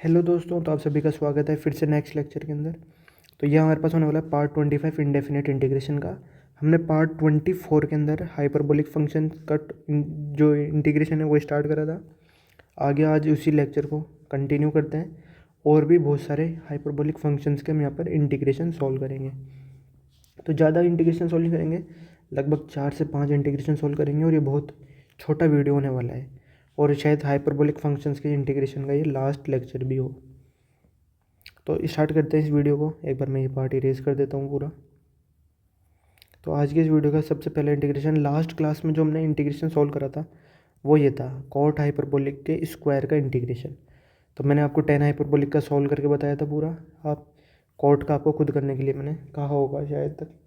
Hello दोस्तों, तो आप सभी का स्वागत है फिर से नेक्स्ट लेक्चर के अंदर। तो यह हमारे पास होने वाला है पार्ट 25 इंडेफिनेट इंटीग्रेशन का। हमने पार्ट 24 के अंदर हाइपरबोलिक फंक्शन का जो इंटीग्रेशन है वो स्टार्ट करा था। आगे आज उसी लेक्चर को कंटिन्यू करते हैं और भी बहुत सारे हाइपरबोलिक फंक्शंस के हम यहाँ पर इंटीग्रेशन सॉल्व करेंगे। तो ज़्यादा इंटीग्रेशन सॉल्व नहीं करेंगे, लगभग 4 से 5 इंटीग्रेशन सॉल्व करेंगे और ये बहुत छोटा वीडियो होने वाला है और शायद हाइपरबोलिक फंक्शंस के इंटीग्रेशन का ये लास्ट लेक्चर भी हो। तो स्टार्ट करते हैं इस वीडियो को। एक बार मैं ये पार्ट इरेज कर देता हूँ पूरा। तो आज के इस वीडियो का सबसे पहला इंटीग्रेशन, लास्ट क्लास में जो हमने इंटीग्रेशन सॉल्व करा था वो ये था कॉट हाइपरबोलिक के स्क्वायर का इंटीग्रेशन। तो मैंने आपको टेन हाइपरबोलिक का सॉल्व करके बताया था पूरा। आप कॉट का आपको खुद करने के लिए मैंने कहा होगा शायद तक।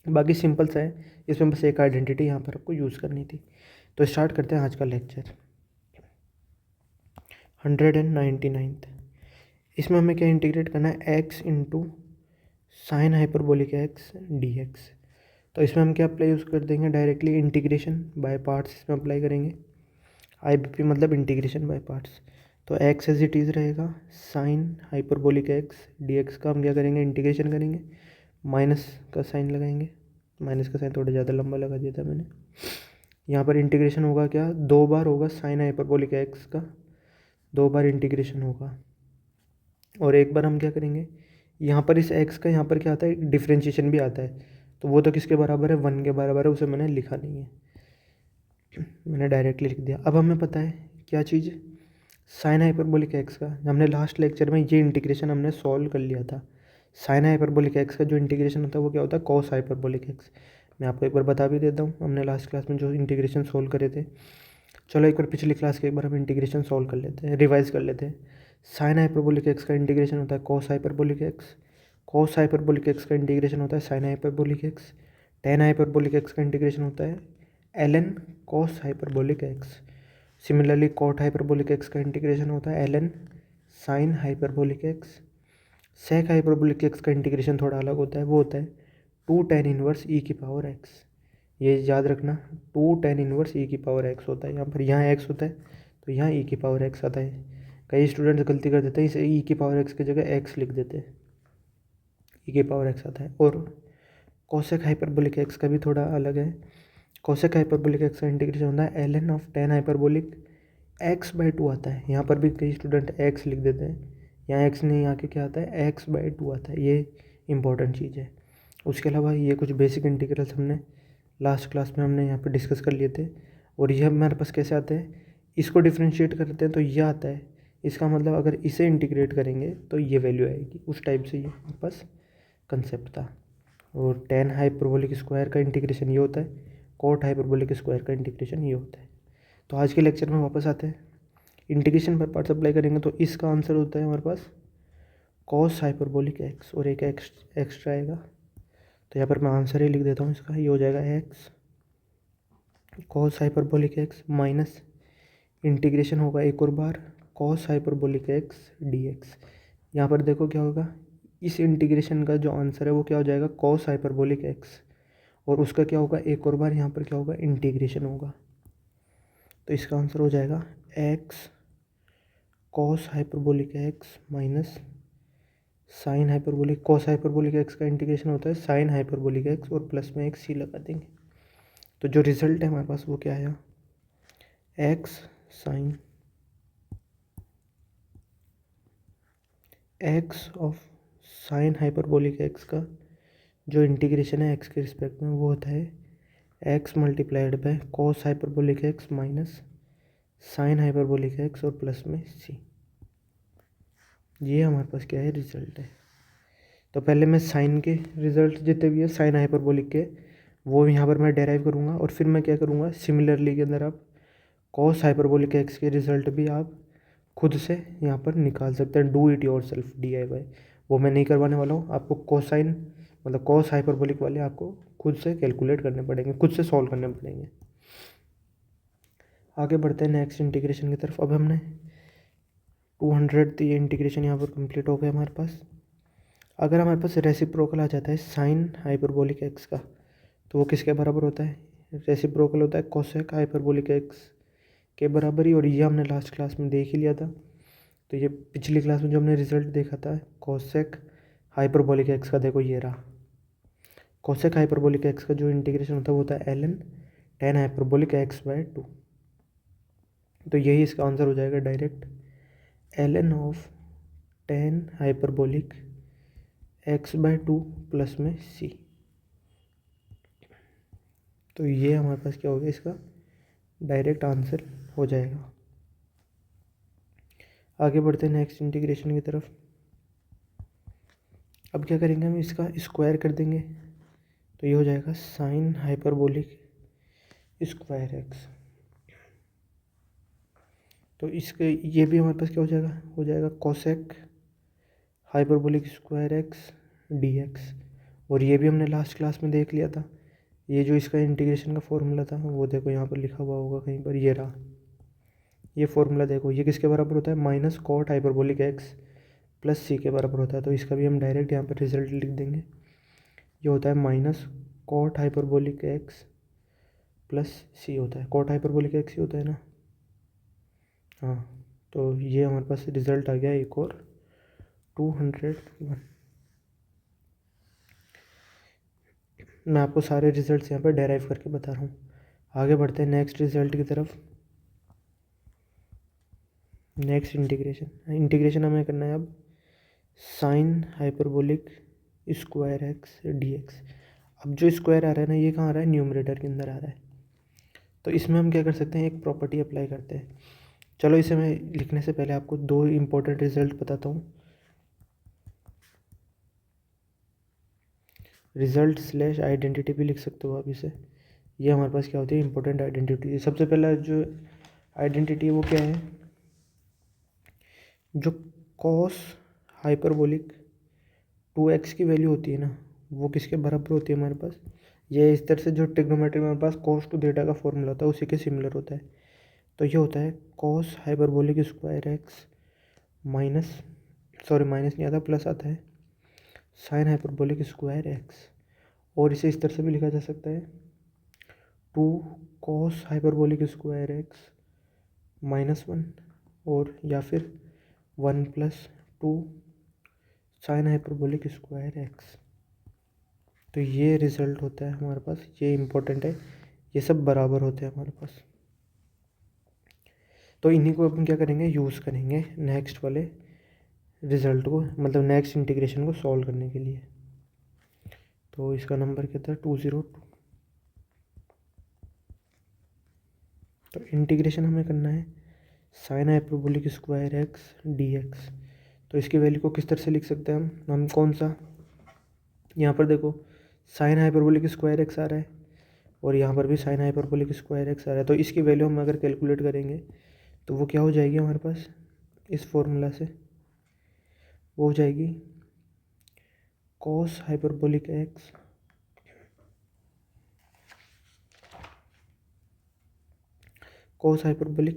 बाकी सिंपल सा है, इसमें बस एक आइडेंटिटी यहाँ पर आपको यूज़ करनी थी। तो स्टार्ट करते हैं आज का लेक्चर 199। इसमें हमें क्या इंटीग्रेट करना है, x into sine hyperbolic x d x. तो इसमें हम क्या अप्लाई यूज़ कर देंगे, डायरेक्टली इंटीग्रेशन बाय पार्ट्स इसमें अप्लाई करेंगे। IBP मतलब इंटीग्रेशन बाय पार्ट्स। तो x एज इट इज़ रहेगा, sign hyperbolic x d x का हम क्या करेंगे, इंटीग्रेशन करेंगे। माइनस का साइन लगाएंगे, माइनस का साइन थोड़ा ज़्यादा लंबा लगा दिया था मैंने। यहाँ पर इंटीग्रेशन होगा क्या, 2 बार होगा साइन हाइपरबोलिक एक्स का, 2 बार इंटीग्रेशन होगा। और एक बार हम क्या करेंगे, यहाँ पर इस x का यहाँ पर क्या आता है, डिफ्रेंशिएशन भी आता है। तो वो तो किसके बराबर है, 1 के बराबर है, उसे मैंने लिखा नहीं है, मैंने डायरेक्टली लिख दिया। अब हमें पता है क्या चीज़, साइन हाइपरबोलिक एक्स का। हमने लास्ट लेक्चर में ये इंटीग्रेशन हमने सॉल्व कर लिया था। साइन हाइपरबोलिक एक्स का जो इंटीग्रेशन होता है वो क्या होता है, कॉस हाइपरबोलिक एक्स। मैं आपको एक बार बता भी देता हूँ, हमने लास्ट क्लास में जो इंटीग्रेशन सॉल्व करे थे। चलो एक बार पिछली क्लास के एक बार हम इंटीग्रेशन सॉल्व कर लेते हैं, रिवाइज कर लेते हैं। साइन हाइपरबोलिक एक्स का इंटीग्रेशन होता है cos hyperbolic x. Cos hyperbolic x का इंटीग्रेशन होता है sine hyperbolic x. Tan hyperbolic x का इंटीग्रेशन होता है ln cos hyperbolic x. Similarly cot hyperbolic x का इंटीग्रेशन होता है ln sine hyperbolic x. Sec hyperbolic x का इंटीग्रेशन थोड़ा अलग होता है, वो होता है 2 tan इनवर्स ई की पावर एक्स। ये याद रखना, 2 tan इनवर्स ई की पावर एक्स होता है। यहाँ पर यहाँ एक्स होता है तो यहाँ ई की पावर एक्स आता है। कई स्टूडेंट्स गलती कर देते हैं, इसे ई की पावर एक्स की जगह एक्स लिख देते हैं, ई की पावर एक्स आता है। और कोसेक हाइपरबोलिक एक्स का भी थोड़ा अलग है। कोसेक हाइपरबोलिक एक्स का इंटीग्रेशन होता है ln of tan hyperbolic x by 2 आता है। यहाँ पर भी कई स्टूडेंट एक्स लिख देते हैं, यहाँ एक्स नहीं, यहाँ के क्या आता है, एक्स बाई 2 आता है। ये इंपॉर्टेंट चीज़ है। उसके अलावा ये कुछ बेसिक इंटीग्रल्स हमने लास्ट क्लास में हमने यहाँ पे डिस्कस कर लिए थे। और ये हमारे पास कैसे आते हैं, इसको डिफ्रेंशिएट करते हैं तो ये आता है। इसका मतलब अगर इसे इंटीग्रेट करेंगे तो ये वैल्यू आएगी, उस टाइप से ये हमारे पास कंसेप्ट था। और टेन हाइपरबोलिक स्क्वायर का इंटीग्रेशन ये होता है, कोट हाइपरबोलिक स्क्वायर का इंटीग्रेशन ये होता है। तो आज के लेक्चर में वापस आते हैं, इंटीग्रेशन बाय पार्ट्स अप्लाई करेंगे। तो इसका आंसर होता है हमारे पास कॉस हाइपरबोलिक एक्स और एक एक्स्ट्रा आएगा। तो यहाँ पर मैं आंसर ही लिख देता हूँ इसका, ये हो जाएगा x cos hyperbolic x minus integration होगा एक और बार cos hyperbolic x d x. यहाँ पर देखो क्या होगा, इस इंटीग्रेशन का जो आंसर है वो क्या हो जाएगा, कॉस हाइपरबोलिक एक्स, और उसका क्या होगा, एक और बार यहाँ पर क्या होगा, इंटीग्रेशन होगा। तो इसका आंसर हो जाएगा x cos hyperbolic x minus sine hyperbolic, cos hyperbolic x का इंटीग्रेशन होता है साइन हाइपरबोलिक एक्स, और प्लस में एक सी लगा देंगे। तो जो रिजल्ट है हमारे पास वो क्या आया, x sine x of sine hyperbolic x का जो इंटीग्रेशन है एक्स के रिस्पेक्ट में वो होता है x multiplied by cos hyperbolic x minus sign hyperbolic x और प्लस में सी। ये हमारे पास क्या है, रिजल्ट है। तो पहले मैं साइन के रिजल्ट जितने भी है साइन हाइपरबोलिक के वो यहाँ पर मैं डेराइव करूँगा, और फिर मैं क्या करूँगा, सिमिलरली के अंदर आप कॉस हाइपरबोलिक एक्स के रिजल्ट भी आप खुद से यहाँ पर निकाल सकते हैं, do it your self DIY। वो मैं नहीं करवाने वाला हूँ, आपको कोसाइन मतलब कॉस हाइपरबोलिक वाले आपको खुद से कैलकुलेट करने पड़ेंगे, खुद से सॉल्व करने पड़ेंगे। आगे बढ़ते हैं नेक्स्ट इंटीग्रेशन की तरफ। अब हमने 200 ये इंटीग्रेशन यहाँ पर कंप्लीट हो गया हमारे पास। अगर हमारे पास रेसिप्रोकल आ जाता है साइन हाइपरबोलिक एक्स का, तो वो किसके बराबर होता है, रेसिप्रोकल होता है कोसेक हाइपरबोलिक एक्स के बराबर ही। और ये हमने लास्ट क्लास में देख ही लिया था। तो ये पिछली क्लास में जो हमने रिजल्ट देखा था कोसेक हाइपरबोलिक एक्स का, देखो ये रहा। कोसेक हाइपरबोलिक एक्स का जो इंटीग्रेशन होता है वो होता है l n tan hyperbolic x by two. तो यही इसका आंसर हो जाएगा direct, l n of tan hyperbolic x by two plus में सी। तो ये हमारे पास क्या हो गया, इसका डायरेक्ट आंसर हो जाएगा। आगे बढ़ते हैं नेक्स्ट इंटीग्रेशन की तरफ। अब क्या करेंगे, हम इसका स्क्वायर कर देंगे, तो ये हो जाएगा साइन हाइपरबोलिक स्क्वायर एक्स। तो इसके ये भी हमारे पास क्या हो जाएगा cosec hyperbolic square x d x. और ये भी हमने लास्ट क्लास में देख लिया था। ये जो इसका इंटीग्रेशन का फॉर्मूला था वो देखो यहाँ पर लिखा हुआ होगा कहीं पर, ये रहा। ये फॉर्मूला देखो, ये किसके बराबर होता है, minus cot hyperbolic x plus c के बराबर होता है। तो इसका भी हम डायरेक्ट यहाँ पर रिजल्ट लिख देंगे। ये होता है minus cot hyperbolic x plus c होता है। कॉट हाइपरबोलिक एक्स ही होता है ना, हाँ। तो ये हमारे पास रिजल्ट आ गया एक और 201। मैं आपको सारे रिजल्ट्स यहाँ पर डेराइव करके बता रहा हूँ। आगे बढ़ते हैं नेक्स्ट रिजल्ट की तरफ। नेक्स्ट इंटीग्रेशन हमें करना है अब sign hyperbolic square x d x. अब जो स्क्वायर आ रहा है ना, ये कहाँ आ रहा है, न्यूमरेटर के अंदर आ रहा है। तो इसमें हम क्या कर सकते हैं, एक प्रॉपर्टी अप्लाई करते हैं। चलो इसे मैं लिखने से पहले आपको दो इंपॉर्टेंट रिजल्ट बताता हूँ। रिजल्ट स्लैश आइडेंटिटी भी लिख सकते हो आप इसे। ये हमारे पास क्या होती है, इंपॉर्टेंट आइडेंटिटी। सबसे पहला जो आइडेंटिटी है वो क्या है, जो कॉस हाइपरबोलिक 2x की वैल्यू होती है ना, वो किसके बराबर होती है हमारे पास, ये इस तरह से जो ट्रिग्नोमेट्री में हमारे पास कॉस टू थीटा का फॉर्मूला होता है उसी के सिमिलर होता है। तो ये होता है cos hyperbolic square x minus, sorry minus नहीं आता, प्लस आता है, साइन हाइपरबोलिक स्क्वायर एक्स। और इसे इस तरह से भी लिखा जा सकता है, two cos hyperbolic square x minus one, और या फिर one plus two sine hyperbolic square x. तो ये रिजल्ट होता है हमारे पास, ये इम्पोर्टेंट है, ये सब बराबर होते हैं हमारे पास। तो इन्हीं को अपन क्या करेंगे, यूज़ करेंगे नेक्स्ट वाले रिजल्ट को, मतलब नेक्स्ट इंटीग्रेशन को सॉल्व करने के लिए। तो इसका नंबर क्या था, 202। तो इंटीग्रेशन हमें करना है sine hyperbolic square x d x. तो इसकी वैल्यू को किस तरह से लिख सकते हैं हम कौन सा, यहाँ पर देखो साइन हाइपरबोलिक स्क्वायर एक्स आ रहा है और यहाँ पर भी साइन हाइपरबोलिक स्क्वायर एक्स आ रहा है। तो इसकी वैल्यू हम अगर कैलकुलेट करेंगे तो वो क्या हो जाएगी हमारे पास, इस फॉर्मूला से वो हो जाएगी कॉस हाइपरबोलिक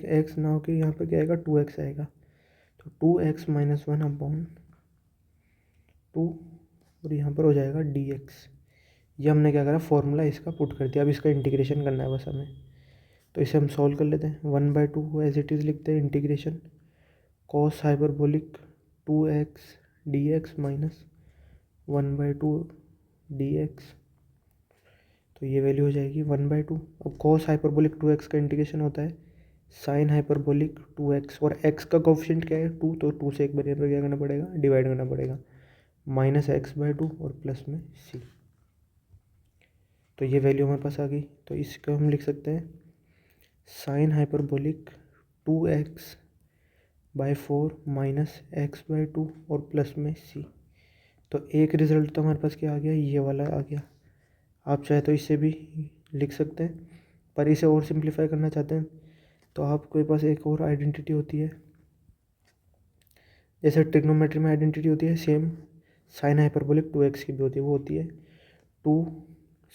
एक्स ना हो के यहाँ पर क्या आएगा, 2x आएगा। तो 2x माइनस वन अपॉन 2, और यहाँ पर हो जाएगा dx। ये हमने क्या करा, फॉर्मूला इसका पुट कर दिया। अब इसका इंटीग्रेशन करना है बस हमें। तो इसे हम सॉल्व कर लेते हैं, 1/2 को एज इट इज़ लिखते हैं, integration cos hyperbolic 2x dx minus 1/2 dx। तो ये वैल्यू हो जाएगी 1/2। अब कॉस हाइपरबोलिक 2x का इंटीग्रेशन होता है साइन हाइपरबोलिक 2x, और x का कोफिशिएंट क्या है 2, तो 2 से एक बार यहाँ पर क्या करना पड़ेगा, डिवाइड करना पड़ेगा, माइनस x/2 और प्लस में c। तो ये वैल्यू हमारे पास आ गई। तो इसको हम लिख सकते हैं sine hyperbolic 2x/4 minus x/2 और प्लस में c। तो एक रिज़ल्ट तो हमारे पास क्या आ गया, ये वाला आ गया। आप चाहे तो इसे भी लिख सकते हैं, पर इसे और सिंप्लीफाई करना चाहते हैं तो आपके पास एक और आइडेंटिटी होती है, जैसे ट्रिग्नोमेट्री में आइडेंटिटी होती है सेम, साइन हाइपरबोलिक 2x की भी होती है, वो होती है 2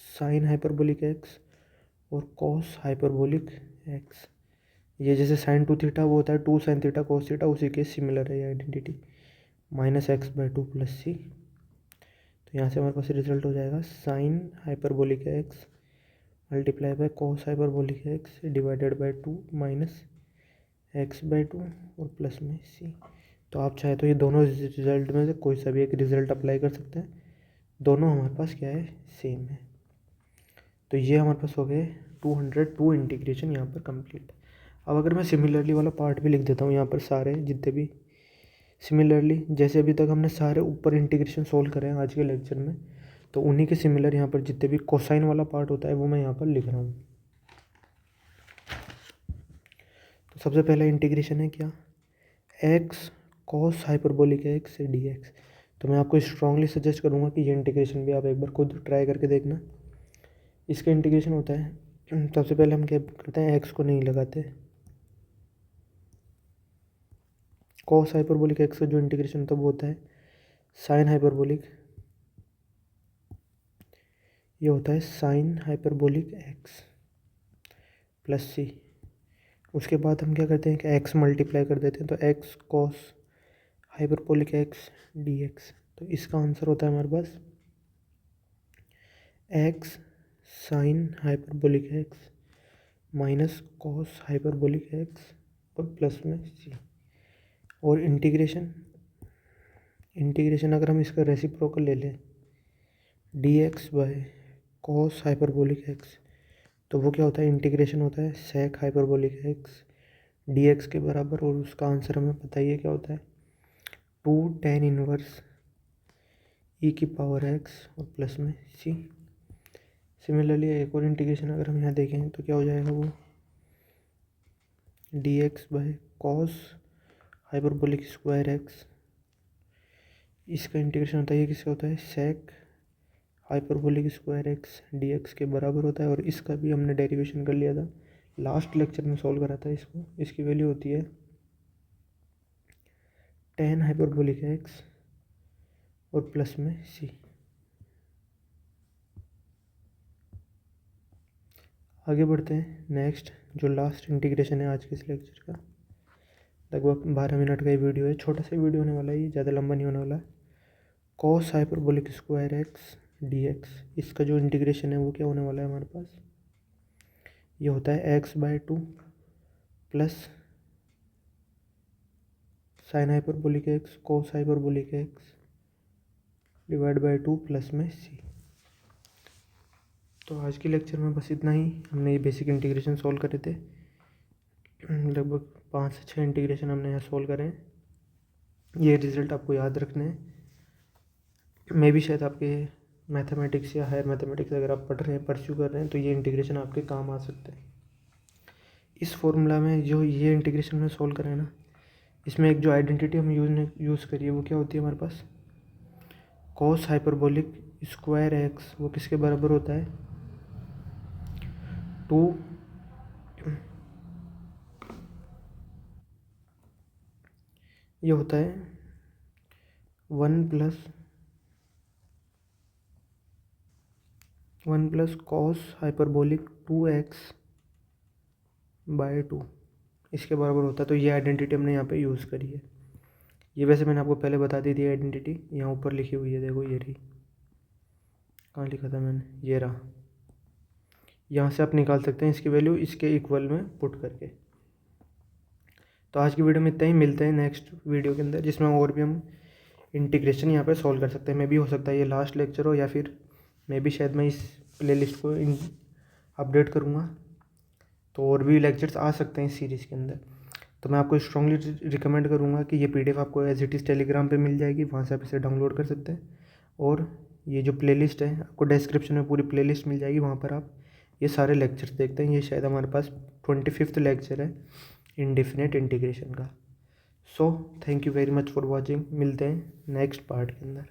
साइन हाइपरबोलिक x और कॉस हाइपरबोलिक x। ये जैसे साइन 2 थीटा वो होता है 2 साइन थीटा कॉस थीटा, उसी के सिमिलर है ये identity, minus x/2 plus c। तो यहाँ से हमारे पास रिजल्ट हो जाएगा sine hyperbolic x multiply by cos hyperbolic x divided by 2 minus x/2 और प्लस में c। तो आप चाहे तो ये दोनों रिजल्ट में से कोई सा भी एक रिज़ल्ट अप्लाई कर सकते हैं, दोनों हमारे पास क्या है, सेम है। तो ये हमारे पास हो गए 202 इंटीग्रेशन यहाँ पर कंप्लीट। अब अगर मैं सिमिलरली वाला पार्ट भी लिख देता हूँ यहाँ पर, सारे जितने भी सिमिलरली, जैसे अभी तक हमने सारे ऊपर इंटीग्रेशन सोल्व करे हैं आज के लेक्चर में, तो उन्हीं के सिमिलर यहाँ पर जितने भी कोसाइन वाला पार्ट होता है वो मैं यहाँ पर लिख रहा हूँ। तो सबसे पहला इंटीग्रेशन है क्या, एक्स कॉस हाइपरबोलिक एक्स से डी एक्स। तो मैं आपको स्ट्रांगली सजेस्ट करूँगा कि ये इंटीग्रेशन भी आप एक बार खुद ट्राई करके देखना। इसका इंटीग्रेशन होता है, सबसे पहले हम क्या करते हैं, एक्स को नहीं लगाते, कॉस हाइपरबोलिक एक्स का जो इंटीग्रेशन होता है वो होता है साइन हाइपरबोलिक, ये होता है साइन हाइपरबोलिक एक्स प्लस सी। उसके बाद हम क्या करते हैं कि एक्स मल्टीप्लाई कर देते हैं, तो x cos hyperbolic x d x. तो इसका आंसर होता है हमारे पास x sine hyperbolic x minus cos hyperbolic x और प्लस में सी। और इंटीग्रेशन अगर हम इसका रेसिप्रोकल ले लें d x by cos hyperbolic x, तो वो क्या होता है, इंटीग्रेशन होता है sec hyperbolic x d x के बराबर। और उसका आंसर हमें पता ही है क्या होता है, 2 tan इनवर्स ई की पावर एक्स और प्लस में सी। सिमिलरली एक और इंटीग्रेशन अगर हम यहाँ देखें तो क्या हो जाएगा, वो d x by cos hyperbolic square x, इसका इंटीग्रेशन होता है, ये किसका होता है, sec hyperbolic square x d x के बराबर होता है। और इसका भी हमने डेरिवेशन कर लिया था, लास्ट लेक्चर में सॉल्व करा था इसको। इसकी वैल्यू होती है tan हाइपरबोलिक एक्स और प्लस में सी। आगे बढ़ते हैं, नेक्स्ट जो लास्ट इंटीग्रेशन है आज के इस लेक्चर का, लगभग 12 मिनट का ये वीडियो है, छोटा सा वीडियो होने वाला है, ये ज़्यादा लंबा नहीं होने वाला है। Cos hyperbolic square x d x, इसका जो इंटीग्रेशन है वो क्या होने वाला है हमारे पास, ये होता है x by 2 plus sine hyperbolic x cos hyperbolic x divide by 2 plus में सी। तो आज के लेक्चर में बस इतना ही, हमने ये बेसिक इंटीग्रेशन सॉल्व करे थे, लगभग 5 से 6 इंटीग्रेशन हमने यहाँ सॉल्व करे हैं। ये रिज़ल्ट आपको याद रखने हैं, मे भी शायद आपके मैथमेटिक्स या हायर मैथमेटिक्स अगर आप पढ़ रहे हैं, परस्यू कर रहे हैं, तो ये इंटीग्रेशन आपके काम आ सकते हैं। इस फॉर्मूला में जो ये इंटीग्रेशन में सॉल्व करें ना, इसमें एक जो आइडेंटिटी हम यूज़ करिए वो क्या होती है हमारे पास, कॉस हाइपरबोलिक स्क्वायर एक्स, वो किसके बराबर होता है, 2 ये होता है 1 plus cos hyperbolic 2x bye 2, इसके बराबर होता है। तो ये आइडेंटिटी हमने यहाँ पे यूज़ करी है। ये वैसे मैंने आपको पहले बता दी थी आइडेंटिटी, यहाँ ऊपर लिखी हुई है, देखो ये रही, कहाँ लिखा था मैंने, ये रहा। यहाँ से आप निकाल सकते हैं इसकी वैल्यू इसके इक्वल में पुट करके। तो आज की वीडियो में इतना ही, मिलते हैं नेक्स्ट वीडियो के अंदर, जिसमें और भी हम इंटीग्रेशन यहाँ पे सॉल्व कर सकते हैं। मे भी हो सकता है ये लास्ट लेक्चर हो, या फिर मे भी शायद मैं इस प्लेलिस्ट को अपडेट करूँगा, तो और भी लेक्चर्स आ सकते हैं इस सीरीज़ के अंदर। तो मैं आपको स्ट्रांगली रिकमेंड करूँगा कि ये PDF आपको एज इट इज़ टेलीग्राम पे मिल जाएगी, वहाँ से आप इसे डाउनलोड कर सकते हैं। और ये जो प्लेलिस्ट है आपको डिस्क्रिप्शन में पूरी प्लेलिस्ट मिल जाएगी, वहाँ पर आप ये सारे लेक्चर्स देखते हैं। ये शायद हमारे पास 25th लेक्चर है इंडेफिनेट इंटीग्रेशन का। So thank you very much for watching, मिलते हैं नेक्स्ट पार्ट के अंदर।